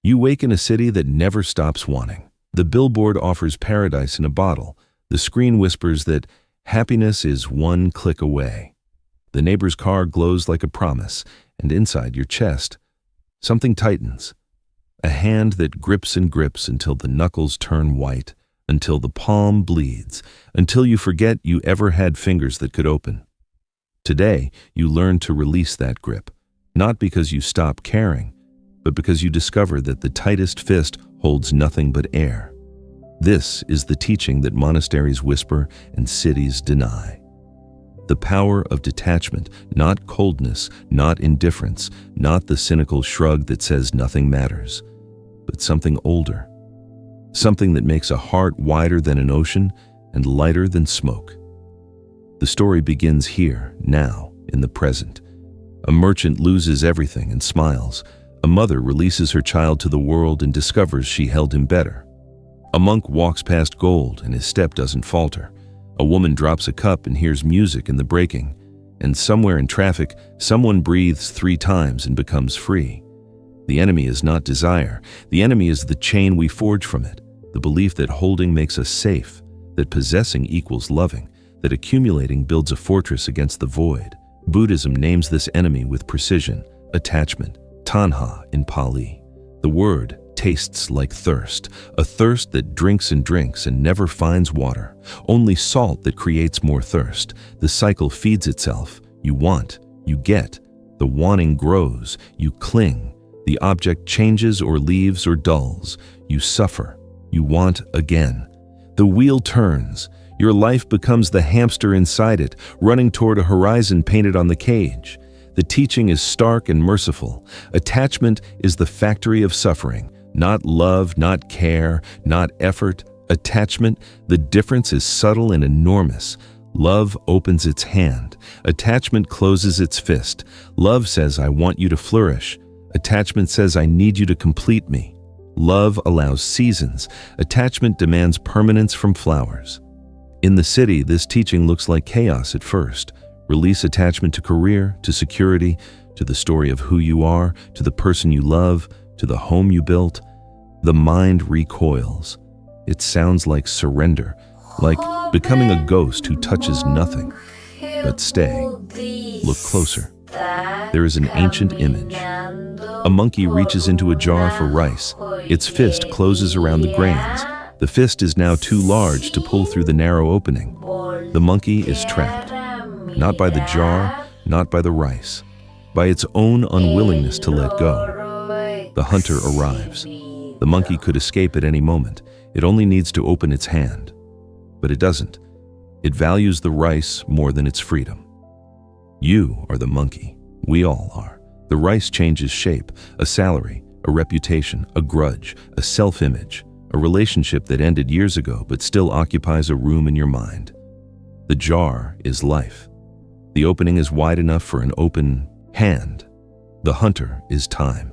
You wake in a city that never stops wanting. The billboard offers paradise in a bottle. The screen whispers that happiness is one click away. The neighbor's car glows like a promise, and inside your chest, something tightens. A hand that grips and grips until the knuckles turn white, until the palm bleeds, until you forget you ever had fingers that could open. Today, you learn to release that grip, not because you stop caring, but because you discover that the tightest fist holds nothing but air. This is the teaching that monasteries whisper and cities deny. The power of detachment, not coldness, not indifference, not the cynical shrug that says nothing matters, but something older. Something that makes a heart wider than an ocean and lighter than smoke. The story begins here, now, in the present. A merchant loses everything and smiles. A mother releases her child to the world and discovers she held him better. A monk walks past gold and his step doesn't falter. A woman drops a cup and hears music in the breaking. And somewhere in traffic, someone breathes 3 times and becomes free. The enemy is not desire. The enemy is the chain we forge from it. The belief that holding makes us safe, that possessing equals loving, that accumulating builds a fortress against the void. Buddhism names this enemy with precision: attachment, tanha in Pali. The word tastes like thirst, a thirst that drinks and never finds water. Only salt that creates more thirst. The cycle feeds itself. You want, you get. The wanting grows, you cling. The object changes or leaves or dulls. You suffer, you want again. The wheel turns. Your life becomes the hamster inside it, running toward a horizon painted on the cage. The teaching is stark and merciful. Attachment is the factory of suffering. Not love, not care, not effort. Attachment, the difference is subtle and enormous. Love opens its hand. Attachment closes its fist. Love says, I want you to flourish. Attachment says, I need you to complete me. Love allows seasons. Attachment demands permanence from flowers. In the city, this teaching looks like chaos at first. Release attachment to career, to security, to the story of who you are, to the person you love, to the home you built. The mind recoils. It sounds like surrender, like becoming a ghost who touches nothing. But stay. Look closer. There is an ancient image. A monkey reaches into a jar for rice. Its fist closes around the grains. The fist is now too large to pull through the narrow opening. The monkey is trapped. Not by the jar, not by the rice. By its own unwillingness to let go. The hunter arrives. The monkey could escape at any moment. It only needs to open its hand. But it doesn't. It values the rice more than its freedom. You are the monkey. We all are. The rice changes shape, a salary, a reputation, a grudge, a self-image, a relationship that ended years ago but still occupies a room in your mind. The jar is life. The opening is wide enough for an open hand. The hunter is time.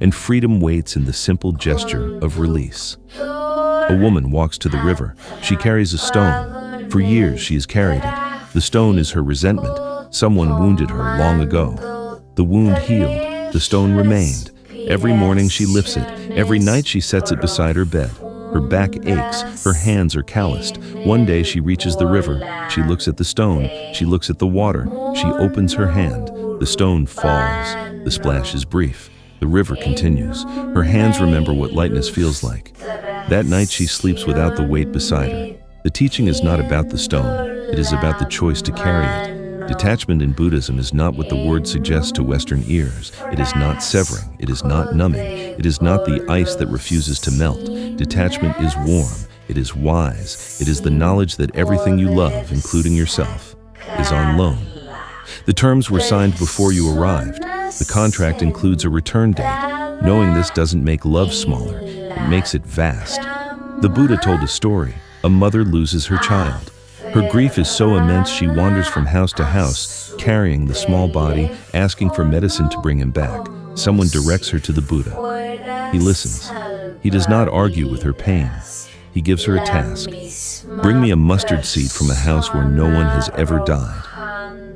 And freedom waits in the simple gesture of release. A woman walks to the river. She carries a stone. For years she has carried it. The stone is her resentment. Someone wounded her long ago. The wound healed. The stone remained. Every morning she lifts it. Every night she sets it beside her bed. Her back aches. Her hands are calloused. One day she reaches the river. She looks at the stone. She looks at the water. She opens her hand. The stone falls. The splash is brief. The river continues. Her hands remember what lightness feels like. That night she sleeps without the weight beside her. The teaching is not about the stone. It is about the choice to carry it. Detachment in Buddhism is not what the word suggests to Western ears. It is not severing. It is not numbing. It is not the ice that refuses to melt. Detachment is warm. It is wise. It is the knowledge that everything you love, including yourself, is on loan. The terms were signed before you arrived. The contract includes a return date. Knowing this doesn't make love smaller. It makes it vast. The Buddha told a story. A mother loses her child. Her grief is so immense she wanders from house to house, carrying the small body, asking for medicine to bring him back. Someone directs her to the Buddha. He listens. He does not argue with her pain. He gives her a task. Bring me a mustard seed from a house where no one has ever died.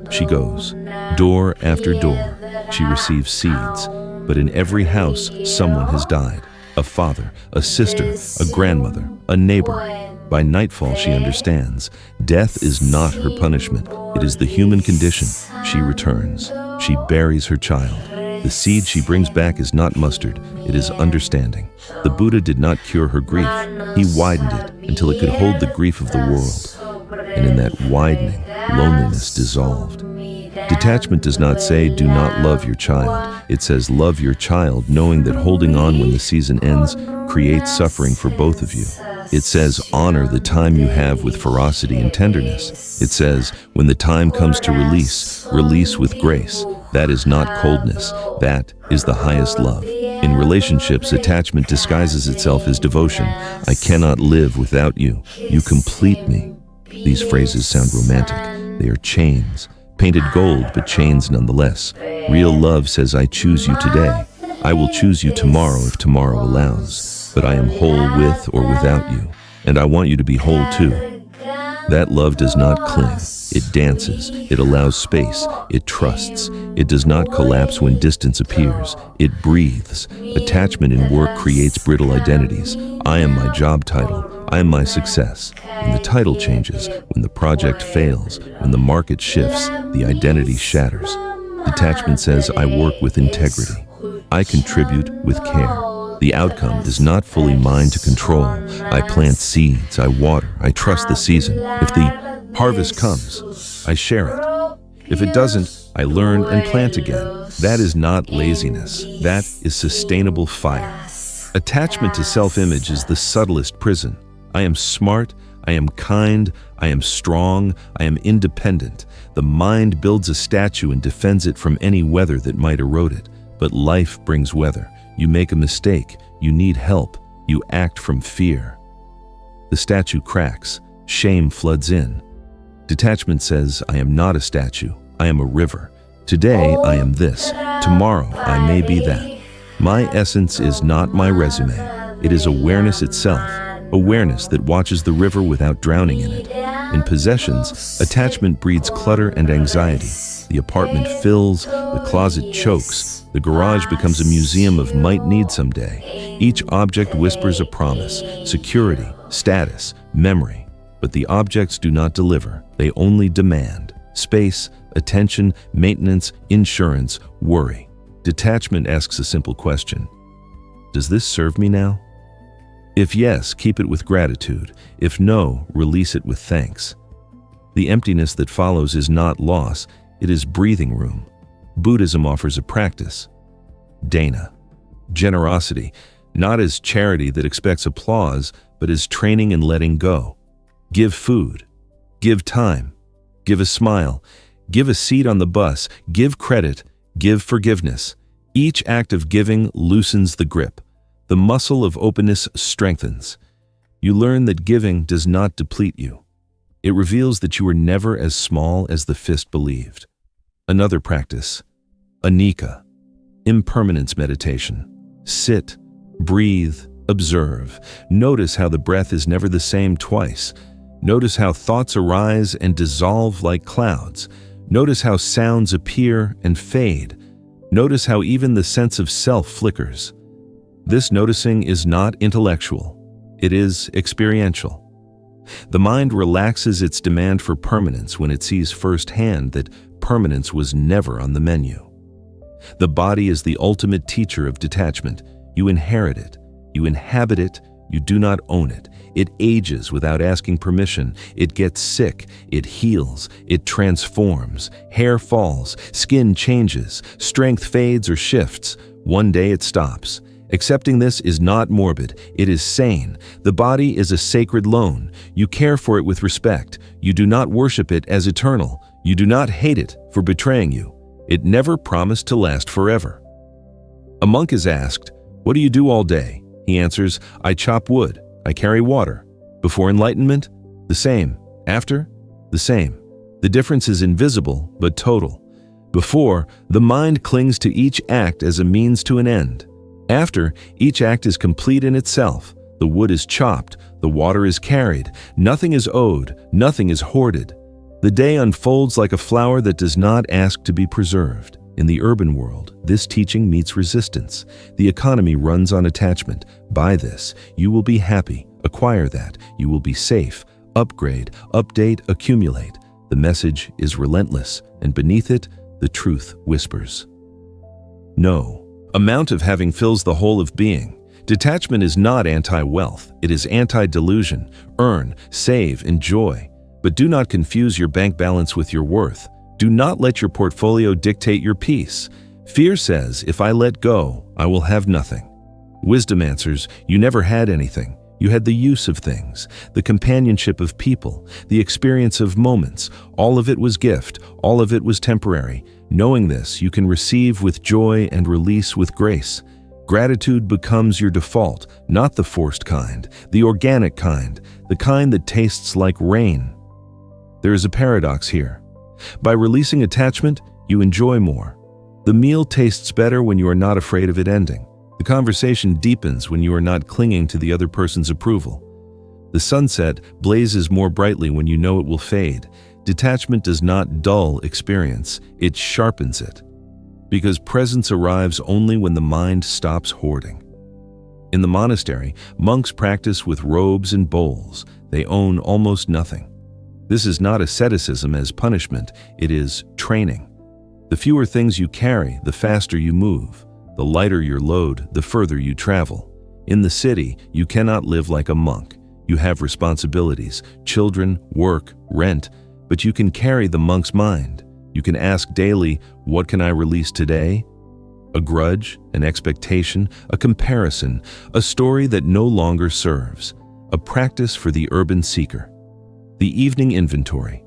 She goes. Door after door, she receives seeds. but in every house, someone has died. A father, a sister, a grandmother, a neighbor. By nightfall, she understands. Death is not her punishment. It is the human condition. She returns. She buries her child. The seed she brings back is not mustard. It is understanding. The Buddha did not cure her grief. He widened it until it could hold the grief of the world. And in that widening, loneliness dissolved. Detachment does not say, do not love your child. It says, love your child, knowing that holding on when the season ends creates suffering for both of you. It says, honor the time you have with ferocity and tenderness. It says, when the time comes to release, release with grace. That is not coldness. That is the highest love. In relationships, attachment disguises itself as devotion. I cannot live without you. You complete me. These phrases sound romantic. They are chains. Painted gold, but chains nonetheless. Real love says, I choose you today. I will choose you tomorrow if tomorrow allows. But I am whole with or without you, and I want you to be whole too. That love does not cling. It dances. It allows space. It trusts. It does not collapse when distance appears. It breathes. Attachment in work creates brittle identities. I am my job title. I am my success. When the title changes, when the project fails, when the market shifts, the identity shatters. Detachment says, I work with integrity. I contribute with care. The outcome is not fully mine to control. I plant seeds, I water, I trust the season. If the harvest comes, I share it. If it doesn't, I learn and plant again. That is not laziness. That is sustainable fire. Attachment to self-image is the subtlest prison. I am smart, I am kind, I am strong, I am independent. The mind builds a statue and defends it from any weather that might erode it. But life brings weather. You make a mistake, you need help, you act from fear. The statue cracks, shame floods in. Detachment says, I am not a statue, I am a river. Today I am this, tomorrow I may be that. My essence is not my resume, it is awareness itself, awareness that watches the river without drowning in it. In possessions, attachment breeds clutter and anxiety. The apartment fills, the closet chokes, the garage becomes a museum of might need someday. Each object whispers a promise, security, status, memory. But the objects do not deliver, they only demand. Space, attention, maintenance, insurance, worry. Detachment asks a simple question. Does this serve me now? If yes, keep it with gratitude. If no, release it with thanks. The emptiness that follows is not loss, it is breathing room. Buddhism offers a practice. Dana. Generosity, not as charity that expects applause, but as training in letting go. Give food. Give time. Give a smile. Give a seat on the bus. Give credit. Give forgiveness. Each act of giving loosens the grip. The muscle of openness strengthens. You learn that giving does not deplete you. It reveals that you are never as small as the fist believed. Another practice, anicca, impermanence meditation. Sit, breathe, observe. Notice how the breath is never the same twice. Notice how thoughts arise and dissolve like clouds. Notice how sounds appear and fade. Notice how even the sense of self flickers. This noticing is not intellectual. It is experiential. The mind relaxes its demand for permanence when it sees firsthand that permanence was never on the menu. The body is the ultimate teacher of detachment. You inherit it. You inhabit it. You do not own it. It ages without asking permission. It gets sick. It heals. It transforms. Hair falls. Skin changes. Strength fades or shifts. One day it stops. Accepting this is not morbid. It is sane. The body is a sacred loan. You care for it with respect. You do not worship it as eternal. You do not hate it for betraying you. It never promised to last forever. A monk is asked, "What do you do all day?" He answers, "I chop wood. I carry water." Before enlightenment? The same. After? The same. The difference is invisible but total. Before, the mind clings to each act as a means to an end. After, each act is complete in itself. The wood is chopped, the water is carried, nothing is owed, nothing is hoarded. The day unfolds like a flower that does not ask to be preserved. In the urban world, this teaching meets resistance. The economy runs on attachment. Buy this, you will be happy. Acquire that, you will be safe. Upgrade, update, accumulate. The message is relentless, and beneath it, the truth whispers. No. Amount of having fills the whole of being. Detachment is not anti-wealth, it is anti-delusion. Earn, save, enjoy. But do not confuse your bank balance with your worth. Do not let your portfolio dictate your peace. Fear says, if I let go, I will have nothing. Wisdom answers, you never had anything. You had the use of things, the companionship of people, the experience of moments. All of it was gift, all of it was temporary. Knowing this, you can receive with joy and release with grace. Gratitude becomes your default, not the forced kind, the organic kind, the kind that tastes like rain. There is a paradox here. By releasing attachment, you enjoy more. The meal tastes better when you are not afraid of it ending. The conversation deepens when you are not clinging to the other person's approval. The sunset blazes more brightly when you know it will fade. Detachment does not dull experience, it sharpens it. Because presence arrives only when the mind stops hoarding. In the monastery, monks practice with robes and bowls. They own almost nothing. This is not asceticism as punishment, it is training. The fewer things you carry, the faster you move. The lighter your load, the further you travel. In the city, you cannot live like a monk. You have responsibilities, children, work, rent, but you can carry the monk's mind. You can ask daily, what can I release today? A grudge, an expectation, a comparison, a story that no longer serves. A practice for the urban seeker. The evening inventory.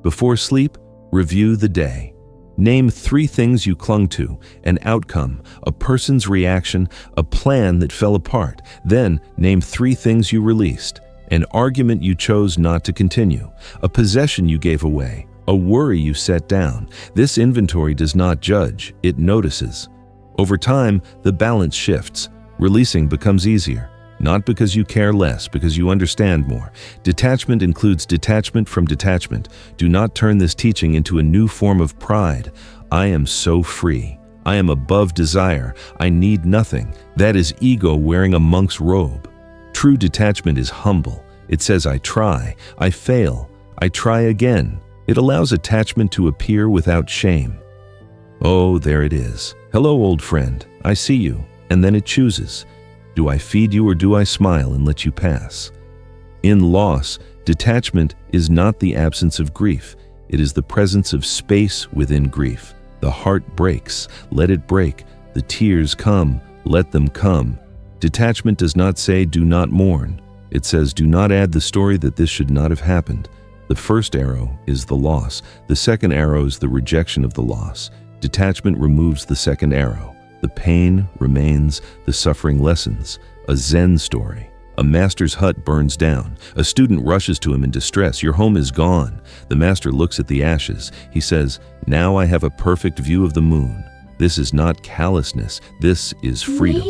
Before sleep, review the day. Name 3 things you clung to, an outcome, a person's reaction, a plan that fell apart. Then name 3 things you released, an argument you chose not to continue, a possession you gave away, a worry you set down. This inventory does not judge, it notices. Over time, the balance shifts. Releasing becomes easier. Not because you care less, because you understand more. Detachment includes detachment from detachment. Do not turn this teaching into a new form of pride. I am so free. I am above desire. I need nothing. That is ego wearing a monk's robe. True detachment is humble. It says, I try, I fail, I try again. It allows attachment to appear without shame. Oh, there it is. Hello, old friend. I see you. And then it chooses. Do I feed you or do I smile and let you pass? In loss, detachment is not the absence of grief. It is the presence of space within grief. The heart breaks, let it break. The tears come, let them come. Detachment does not say, do not mourn. It says, do not add the story that this should not have happened. The first arrow is the loss. The second arrow is the rejection of the loss. Detachment removes the second arrow. The pain remains, the suffering lessens. A Zen story. A master's hut burns down. A student rushes to him in distress. Your home is gone. The master looks at the ashes. He says, now I have a perfect view of the moon. This is not callousness. This is freedom.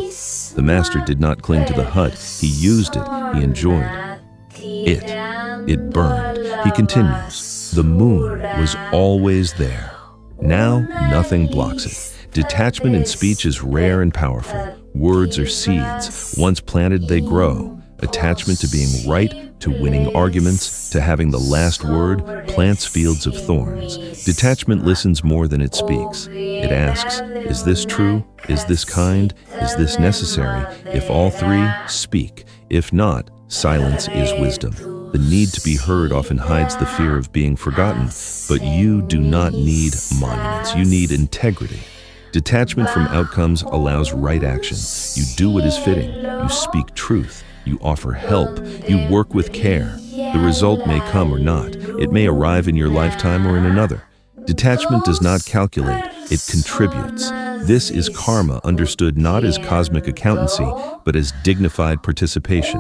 The master did not cling to the hut. He used it. He enjoyed it. It burned. He continues. The moon was always there. Now nothing blocks it. Detachment in speech is rare and powerful. Words are seeds. Once planted, they grow. Attachment to being right, to winning arguments, to having the last word, plants fields of thorns. Detachment listens more than it speaks. It asks, is this true? Is this kind? Is this necessary? If all 3, speak. If not, silence is wisdom. The need to be heard often hides the fear of being forgotten, but you do not need monuments. You need integrity. Detachment from outcomes allows right action. You do what is fitting. You speak truth. You offer help. You work with care. The result may come or not. It may arrive in your lifetime or in another. Detachment does not calculate. It contributes. This is karma understood not as cosmic accountancy, but as dignified participation.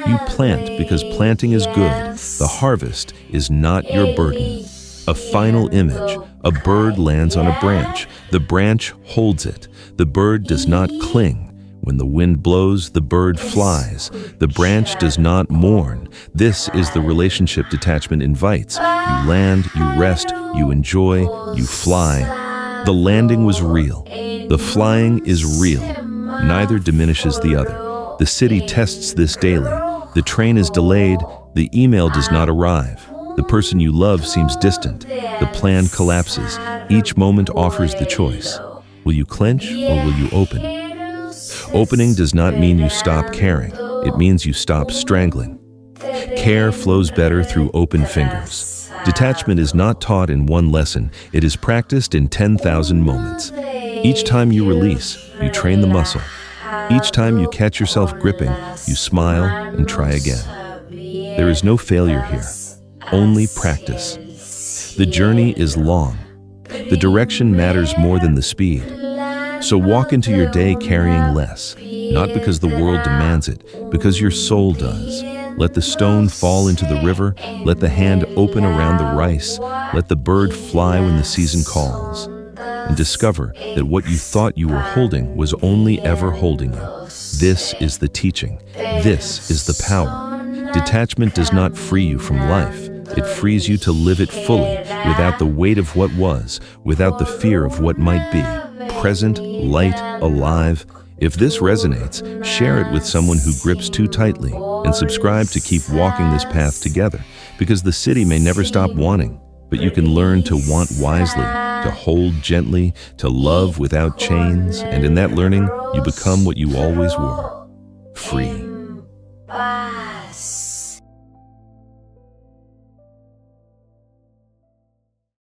You plant because planting is good. The harvest is not your burden. A final image. A bird lands on a branch. The branch holds it. The bird does not cling. When the wind blows, the bird flies. The branch does not mourn. This is the relationship detachment invites. You land, you rest, you enjoy, you fly. The landing was real. The flying is real. Neither diminishes the other. The city tests this daily. The train is delayed. The email does not arrive. The person you love seems distant. The plan collapses. Each moment offers the choice. Will you clench or will you open? Opening does not mean you stop caring. It means you stop strangling. Care flows better through open fingers. Detachment is not taught in one lesson. It is practiced in 10,000 moments. Each time you release, you train the muscle. Each time you catch yourself gripping, you smile and try again. There is no failure here, only practice. The journey is long. The direction matters more than the speed. So walk into your day carrying less, not because the world demands it, because your soul does. Let the stone fall into the river, let the hand open around the rice, let the bird fly when the season calls, and discover that what you thought you were holding was only ever holding you. This is the teaching. This is the power. Detachment does not free you from life. It frees you to live it fully, without the weight of what was, without the fear of what might be. Present, light, alive. If this resonates, share it with someone who grips too tightly, and subscribe to keep walking this path together, because the city may never stop wanting, but you can learn to want wisely, to hold gently, to love without chains, and in that learning, you become what you always were: free.